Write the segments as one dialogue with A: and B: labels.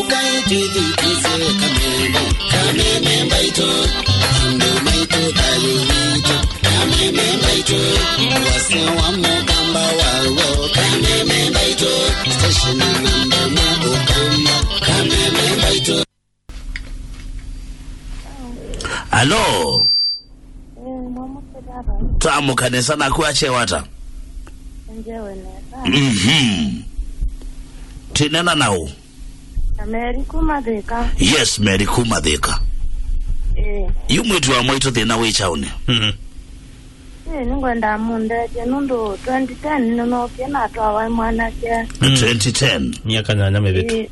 A: ukai titi tise kameme baito ando maito talito kameme baito wase wa mugamba wawo kameme baito station number mugamba kameme baito.
B: Hello.
C: Mama Sedaba.
B: Tamu kanisa na kuache wata.
C: Njewe nesa.
B: Tinena nao.
C: Mary Kumadeka.
B: Yes, Mary Kumadeka. You mwitu wa mwitu thina wichaune.
C: Ningwenda munde nundo 2010 nono kena twa mwana ke
B: 2010
D: miaka nyanya mebetu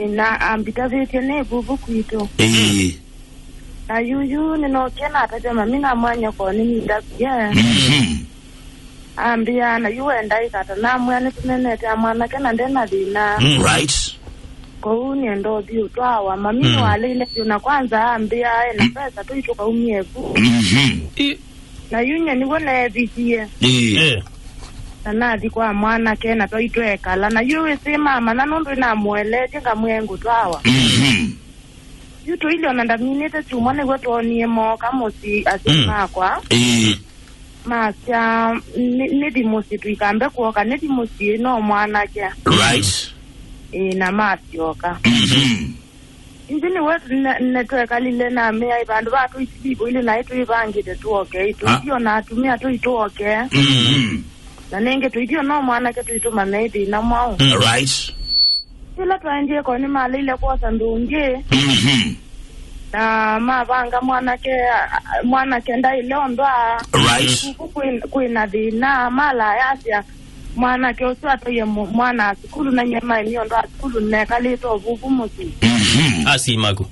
C: na ambita vete ne bubu kwito na yuyu nino kena atajama mina mwanya ko ni ndabye ambia na yuenda ikata na mwana tunene ta mwana kena ndena dina
B: right
C: ko ni ndo bi utwa mami wale ile na kwanza ambia na pesa tu itoka umievu na yunya ni wona bikie na di kwa mwana ke na toitwe kala na yuwe sema mana nondo na mwelete ngamwengu twawa yuto ile onanda minete chumone gweto ni mo kamosi asema kwa masya ne di mosi tuikambe kuoka ne di mosi no mwana ke
B: right
C: na masyoka Injini wetu netwe kalile na mea ibandu watu isibibu ili na itu ibangite tuoke itu hiyo na atumia tu ituoke na nenge tu hiyo no mwana ke tu ituma maybe na mwao
B: right
C: ila tuanjie kwa ni mali ile kwa sandunge na mabanga mwana ke ndai leo ndoa
B: right
C: kuina dhina mala yasya mwana ke uswa ye mwana sikulu na nyema niyo ndo sikulu ne kalito vuvu musi
D: asimago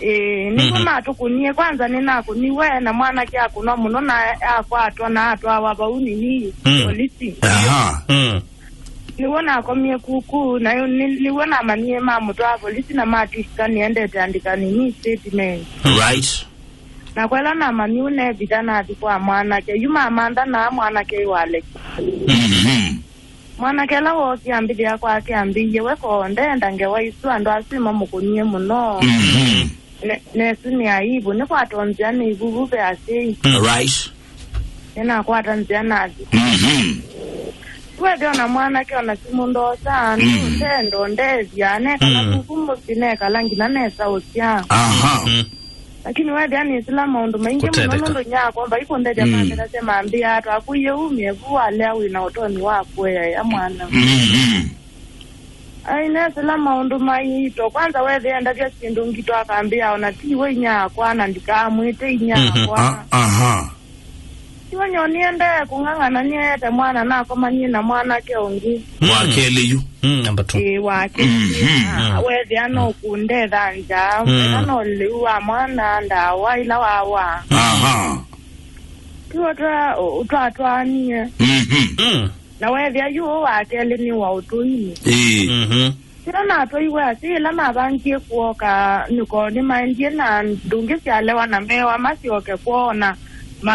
C: ni kama tukunie kwanza ninako ni wewe na mwana ke akuno muno na akwatwa na atwa wabauni ni polisi niwona komie kuku na niwona manie mamu twa polisi na matishika niende tandika ni statement
B: right
C: na kwela na manyune bidana kwa mwana ke yuma amanda na mwana ke wale mwana ke lawo kiambidia kwa kiambije weko ndenda ngewaisu ando asima mukunye muno ne suni aibu ne kwa tonzia ni bubube asi
B: right
C: na kwa tonzia nazi wewe na mwana ke ona simundo sana ndendo ndezi ane kana kukumbo sineka langina nesa osya lakini wewe yani Islamu ndo maingi mnondo nya kwamba iko ndege pande nasema ambia hata akuye umievu leo ina utoni wako ya mwana aina Islamu ndo mai to kwanza wewe enda vya sindu ngito akaambia ona ti we nya kwa na ndikamwite nya kwa Tiwa nyoni ende kungangana nyete mwana na koma nyina mwana ke ongi
B: wakele yu
D: ambatu
C: wakele wewe ano kunde danja ano liwa mwana nda waila wawa tiwa utwa nie na wewe ayu wakele ni wa utuini sira na to iwe asila mabangie kuoka niko ni mandie na ndungi sialewa na mewa masioke kuona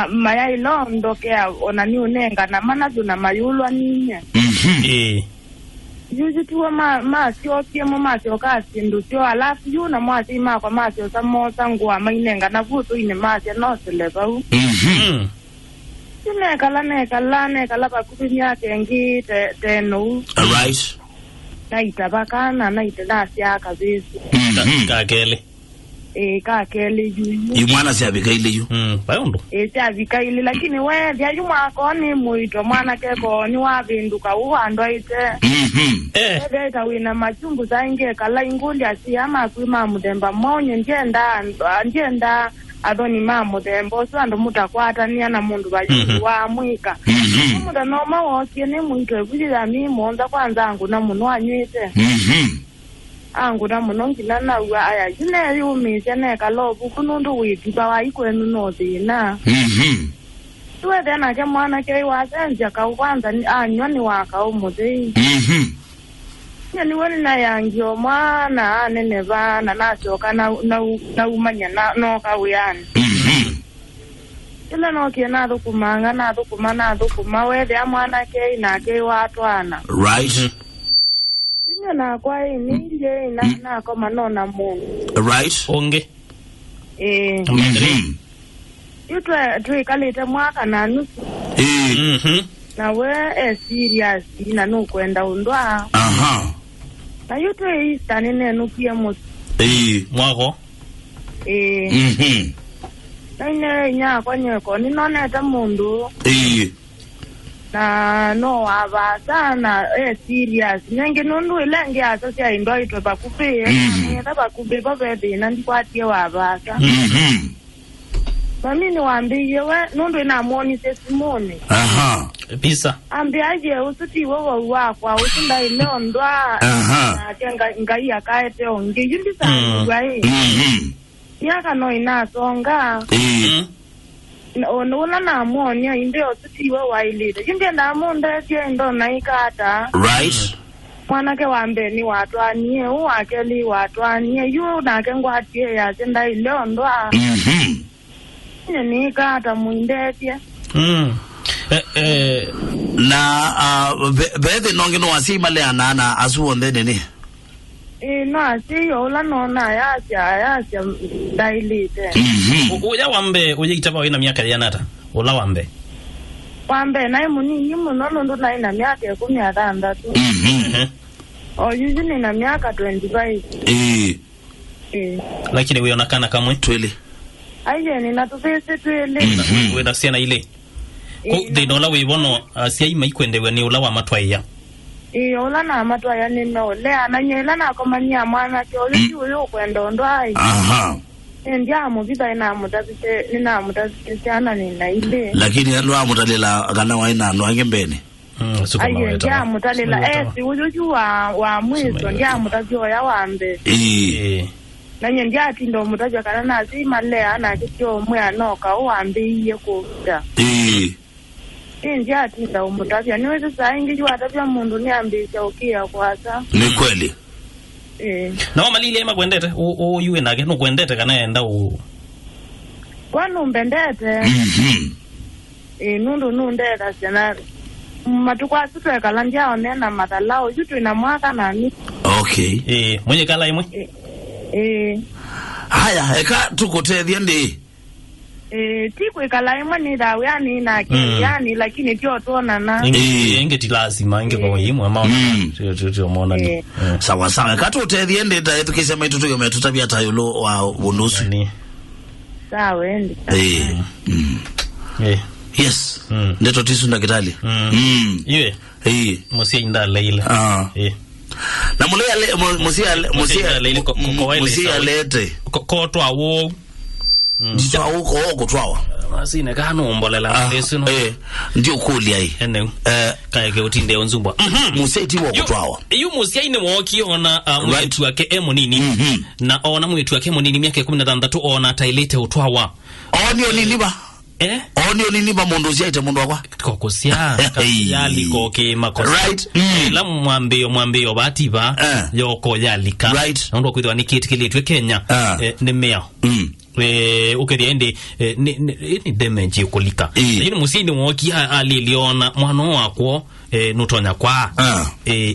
C: maya ilo ndokea ona ni unenga na mana juna mayulwa ninye yuzi tuwa masio kiemo masio kasi ndusio alafu yuna mwasi kwa masio samosa nguwa mainenga na vutu ine masio noseleva u nekala pakupi miake ngi tenu
B: right
C: na itabakana na itenasya kabisi
D: kakele
C: kakele yu
B: mwana si abikaile yu
D: bayondo
C: si abikaile lakini wewe vya yuma koni muito mwana keko ni wavinduka uwando ite wewe tawina machungu zainge kala inguli asi ama kuima mudemba monye njenda adoni mamu dembo so ando mutakwata ni ana mundu bayu wa mwika muda noma wokie ni muito ebulira mi monza kwanza angu na muno anywite angu na muno ngina na wa aya yine yumi tene kalobu kunundu wikiba wa ikwenu no dina tuwe dena ke mwana ke wazenja ka kwanza ni anyoni waka umudei yani wani na yangio mwana nene bana nasoka na umanya no ka uyani ila no ke na dhukuma wewe mwana ke na ke watwana
B: right
C: na kwa nje na kama nona mundu.
B: Right.
D: Onge.
C: Yutwe tuikalite mwaka na nusu. Na we serious na nukwenda undwa. Na yutwe Easter nene nupia musu.
D: Mwako.
C: Na ine nya konyeko ninoneta mundu. Na no abasa na serious nenge nundu ilenge asosia indo itwe bakube na bakube babebe na ndikwatie wabasa. Mami ni waambiye we nundu inamuoni testimony.
D: Pisa.
C: Ambiaje usuti wewe wako usinda ile ondwa. Na kenga ngai akaete onge yindi sana bai. Yaka no inasonga. Ona na amonia inde usuti wewe wailide. Yindi na monde je ndo naikata.
B: Right.
C: Mwanake wambeni watwanie uakeli watwanie yu na kengwatie ya sinda ile ondwa. Ni kata muindepia.
B: Na bethe nonge no asima le anana asuonde nini.
C: No asiyo la nona ya dailite.
D: Uja wambe uje kitaba wina miaka ya nata. Ula wambe.
C: Wambe na munini munono ndo na ina miaka 16. Yuzi na miaka 25.
D: Lakini weonakana kamwe
B: twele.
C: Aye ni natufese twele.
D: Wenda siana ile. Ko de dola we bono sia ima ikwendewe ni ula wa matwaya.
C: Ula na matwaya ni no le ananyela na komanya mwana ke uyo kwenda ndwai. Ndia mubida ina mutazise nina mutazise sana ni na ile.
B: Lakini alo mutalela kana waina no angembene.
C: Aye ndia mutalela si uyu wa mwizo ndia mutazio ya wambe. Nanye ndia atindo mutaja kana nazi male ana kityo mwe anoka uambiye kuda. Ndia atinda umutavya niweze saa ingi jua atavya mundu niambisha ukia kwasa.
B: Ni kweli.
D: Na malile ema kwendete o yuwe nage no kwendete kana enda o.
C: Kwanu mbendete. Nundu nundeta sana. Matukwa sitwe kala ndia onena matalao yutu ina mwaka nani.
B: Okay.
D: Mwenye kala imwe.
B: Haya eka tukutethia ndi.
C: Tiku ikala imwe ni dawe yani na yani lakini tio tuona na.
D: Ingeti lazima inge kwa imwe maona. Tio muona ni.
B: Sawa sawa eka tutethia ndi da tukisema itutu yome tutabia tayulo wa unusu.
C: Sawa endi.
B: Yes. Ndeto tisu ndakitali.
D: Iwe. Musia inda leile.
B: Na musia lete
D: kotwa wo
B: nditwa uko kutwawa
D: masine kanu mbolela lesu no
B: ndio kuli ai
D: kaike utinde onzumba
B: museti wo kutwawa
D: yu musia ine woki ona mwetu wake emunini na ona mwetu wake emunini miaka 16 ona tailete utwawa
B: onio nini ba onio nini ba mundu sia ite mundu wakwa
D: kokosia yali koke makosa
B: right
D: la mwambio batiba yoko yalika
B: right
D: ndo kwithwa ni kit kiletwe Kenya ni mea ukeria ende ni damage ukolika ni musindi woki aliliona mwana wako nutonya kwa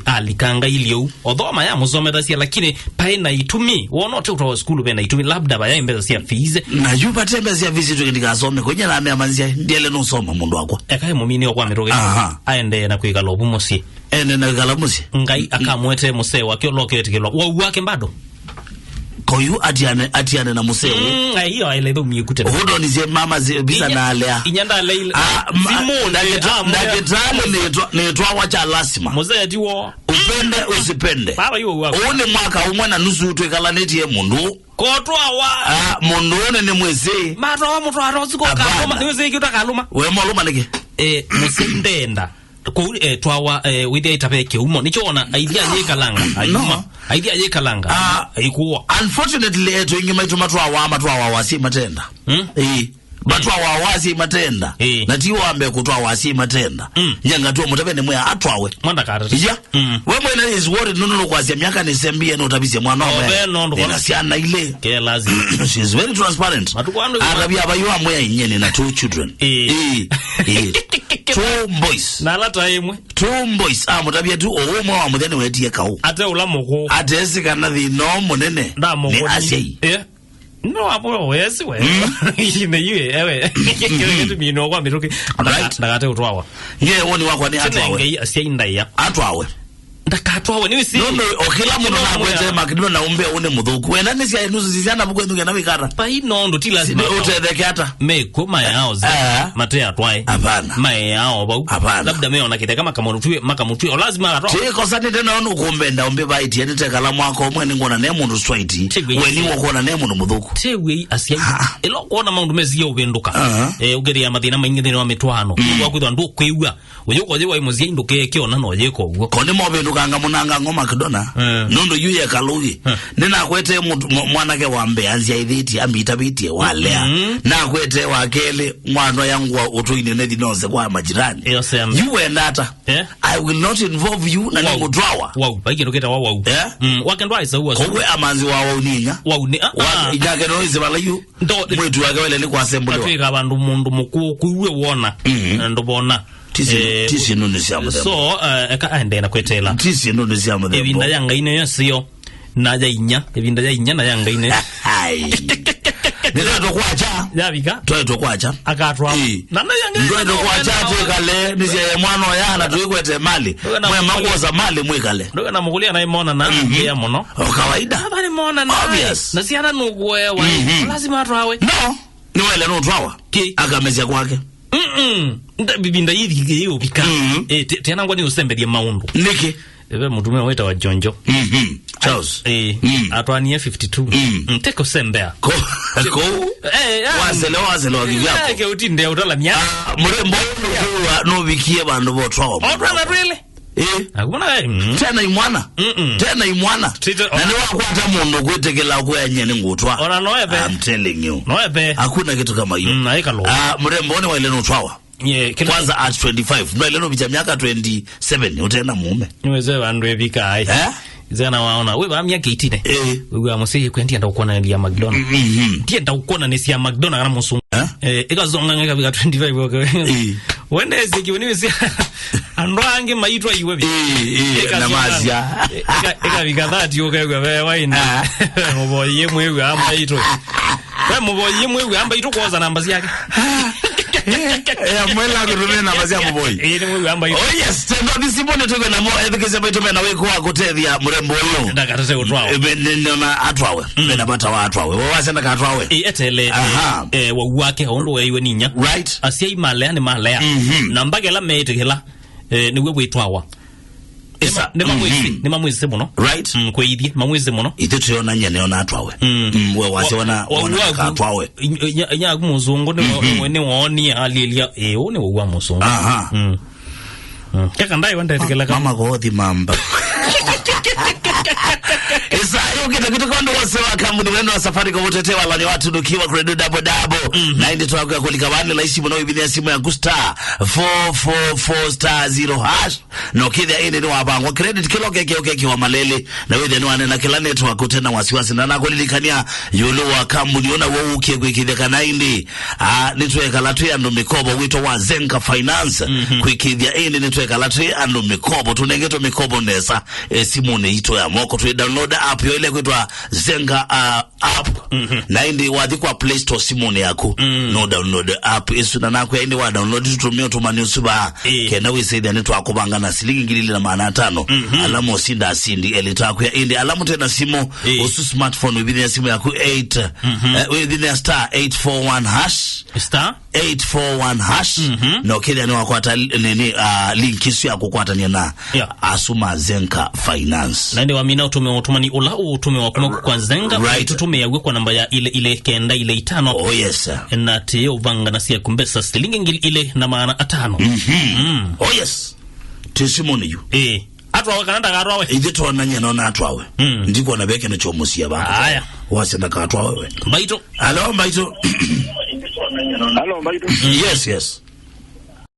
D: alikanga ilio odhoma ya muzometa sia lakini paena itumi wonote utawa skulu bena itumi labda baya imbeza sia fees
B: na yupa tembe sia fees tukindika some kwenye na ame amanzia ndiele no soma mundu wako
D: ekaye mumini okwa miroge aende na kuikala obumosi
B: ene na kuikala musi
D: ngai akamwete muse wake loketikelo wake bado
B: koyu atiane na museo
D: hiyo ile ndo miekute
B: hodo nize mama bisa na alea
D: inyanda ile simu
B: na getale ne twa wacha lasima
D: muzee atiwo
B: upende usipende
D: baba hiyo wako
B: one mwaka umwe na nusu twekala neti ye mundu
D: kotwa wa
B: mundu one ne mweze
D: mato mtu aroziko kaluma niweze kitu kaluma
B: we moluma nike
D: musindenda ko twawa withia itapeke umo nichona idea yekalanga ayuma idea yekalanga ikuwa
B: unfortunately eto ingima itumatwa wa matwa wa wasi matenda batwa wawasi matenda na ti wambe kutwa wasi matenda nyanga tu mutavene mwe atwawe
D: mwanda kara
B: ya we mwe is worried no kwa miaka ni sembie no tabise mwana wa na siana ile
D: ke lazima
B: she is very transparent arabia abaywa mwe yenyene na two children two boys
D: na lata imwe
B: two boys mutabia tu omwe wa muthene wetie kawo
D: ate ulamuko
B: ate sikana thi no munene
D: ni
B: asiai
D: no apo wesi we ine yue ewe kile mino kwa miruki ndakate utwawa
B: ye woni wako ni atwawe
D: nge asienda ya
B: atwawe
D: ndakatwawe ni si
B: no okila muno na kwete makidino na umbe une muthuku wena ni sia nusu zisiana bukwe nduge na wikara
D: pa ino ndo ti lazima
B: utetheke hata
D: me kuma yao mate atwae
B: hapana
D: mae yao bau labda me ona kite kama mutwe lazima atwae
B: tiko sani tena onu kumbenda umbe baiti yani tekala mwako mwe ngona ne mundu swaiti weni wokona ne mundu muthuku
D: tewe asia elo kona maundu mezi yo benduka ugeria mathina maingi thina wa mitwano wakwithwa ndu kwiwa uyuko je wa imuzia induke kiona no yeko ugo
B: kone mo bendukanga munanga ngoma kidona nondo yuye kalugi nina kwete mwanake wa mbe anzia ithiti ambita bitie walea na kwete wakele mwana yangu wa utuine ne dinose kwa majirani you and data I will not involve you na ngudrawa
D: wow bagiro keta wow wakendwa isa huwa
B: kwa amanzi wa uninya wa igage no izibala you mwetu wake wele ni kwa assembly
D: atwika bandu mundu muku kuwe wona ndo bona
B: tisi nuni siamu
D: so eka ende na kwetela
B: tisi nuni siamu
D: ebinda yanga ine yosiyo na ya inya ebinda ya inya na yanga ine
B: ndio tokwacha
D: yabika
B: to kwacha
D: akatwa na yanga
B: ndio tokwacha tukale nisia ya mwana yana tuikwete mali mwe makoza mali mwikale
D: ndio na mukulia na imona na ya mono
B: kawaida
D: bali mona na na siana nugwewa lazima atwawe
B: no ni wele no twawa akamezia kwake
D: bibinda yithi yo bika tena ngwani usembedia maundu
B: niki
D: ebe mutume weta wa Jonjo
B: Charles
D: atwani 52 teko sembea
B: ko wazelo givyako
D: ke utinde utala mya
B: murembo no bikie bandu botwa
D: otwana really akuna
B: tena imwana tena imwana na ni wakwata mundu kwetekela kuyanyene ngutwa
D: ora noebe
B: I'm telling you
D: noebe
B: hakuna kitu kama hiyo murembo ni wale no twawa kwanza at 25 ndo leno bicha miaka 27 utenda mume
D: niweze bandu ebika ai zana waona we ba miaka 18 we amusiye kwendia ndakukona ya McDonald tie ndakukona nesi ya McDonald kana musungu ikazonga ngaka bika 25 okay wende ziki si andwange maitwa iwe bi
B: na mazia
D: bika 30 okay we waina muboye mwe amaitwa we muboye mwe amaitwa koza namba yake
B: mwela kutumia na mazia mboi yes tendo disibone toke na mo edikese baito mena we kwa kutethia murembo yo
D: ndakatete utwawe
B: na atwawe mena bata wa atwawe wasenda ka atwawe
D: etele wa wake ondo we ninya
B: right
D: asia imale ni malea na mbagela metekela ni we wetwawa esa ne mamwezi muno
B: right
D: kwithie mamwezi muno
B: itetu yona nyane yona atwawe we wase wana atwawe
D: nya kumuzungu ne woni alilia one wa muzungu kaka ndai wanda tekela
B: mama gothi mamba esa yo kitu kondo wasewa kampuni wenu wa safari kwa utete wala ni watu dukiwa credo double na ndi tuwa kwa kulika wani la isi mwana wibini ya simu ya gusta 444*0# no kithia ini ni wabangwa credit kilo keke wa malele na withe ni wanena kila network utena wasiwasi na nakulilikania yulu wa kampuni una wauke kwa kithia kana indi nituweka latu ya ndo mikobo wito wa Zenka Finance kwa kithia ini nituweka latu ya ndo mikobo tunengeto mikobo nesa simu ne ito ya moko tuwe download app yo ile kuitwa Zenga app na indi wadhikwa Play Store simone yako no download app isu na nako ya indi wa download tutumio utumani usuba kena wisaidi anitu wakubanga na silingi ngilili na maana 5 alamu usinda asindi elitaku ya indi alamu tena simu usu smartphone within ya simu yako 8 within ya star 841#
D: star
B: 841# no kile ni wakwata nini link isu ya kukwata ni na asuma Zenka Finance
D: na ndi wamina utumani ula utume wakuma kwa Zenga tutume ya kwa namba ya ile kenda ile 5
B: oh yes sir
D: na tiyo vanga na siya kumbesa silingi ngili ile na maana 5
B: oh yes tisimoni yu
D: atwawe kananda ka atwawe
B: idito wananya naona atwawe ndiko na beke na chomusia banga
D: aya
B: wasenda ka atwawe
D: mbaito
B: alo mbaito
E: Hello, Mbaito.
B: Yes.